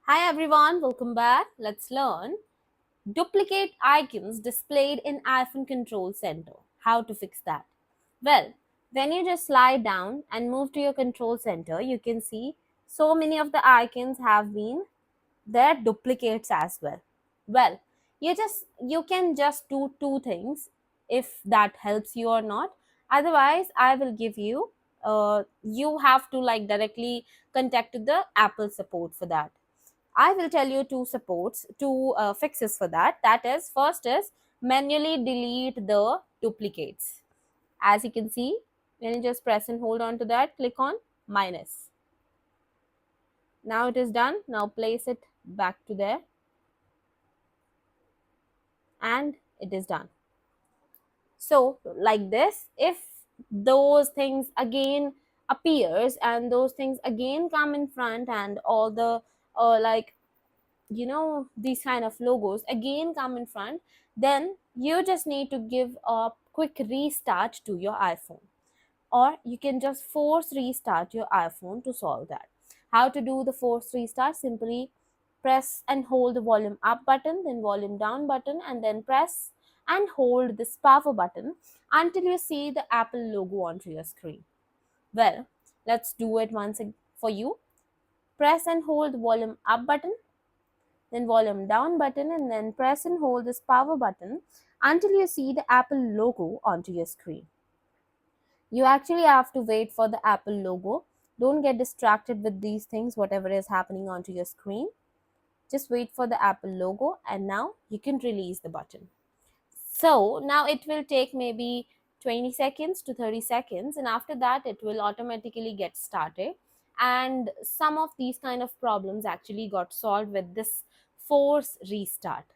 Hi everyone, welcome back. Let's learn duplicate icons displayed in iPhone Control Center. How to fix that? Well, when you just slide down and move to your control center, you can see so many of the icons have been their duplicates as well. Well, you can just do two things if that helps you or not. Otherwise, I will give you you have to like directly contact to the Apple support for that. I will tell you two fixes for that. That is, first is manually delete the duplicates. As you can see, when you just press and hold on to that, click on minus. Now it is done. Now place it back to there and it is done. So like this, if those things again appears and those things again come in front and all the like these kind of logos again come in front, then you just need to give a quick restart to your iPhone, or you can just force restart your iPhone to solve that. How to do the force restart? Simply press and hold the volume up button, then volume down button, and then press and hold this power button until you see the Apple logo onto your screen. Well, let's do it once for you. Press and hold the volume up button, then volume down button, and then press and hold this power button until you see the Apple logo onto your screen. You actually have to wait for the Apple logo. Don't get distracted with these things, whatever is happening onto your screen. Just wait for the Apple logo and now you can release the button. So now it will take maybe 20 seconds to 30 seconds, and after that it will automatically get started. And some of these kind of problems actually got solved with this force restart.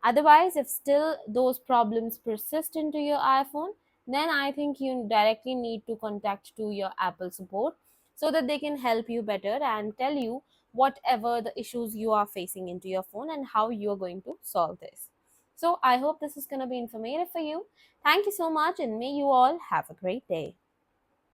Otherwise, if still those problems persist into your iPhone, then I think you directly need to contact to your Apple support so that they can help you better and tell you whatever the issues you are facing into your phone and how you are going to solve this. So I hope this is going to be informative for you. Thank you so much and may you all have a great day.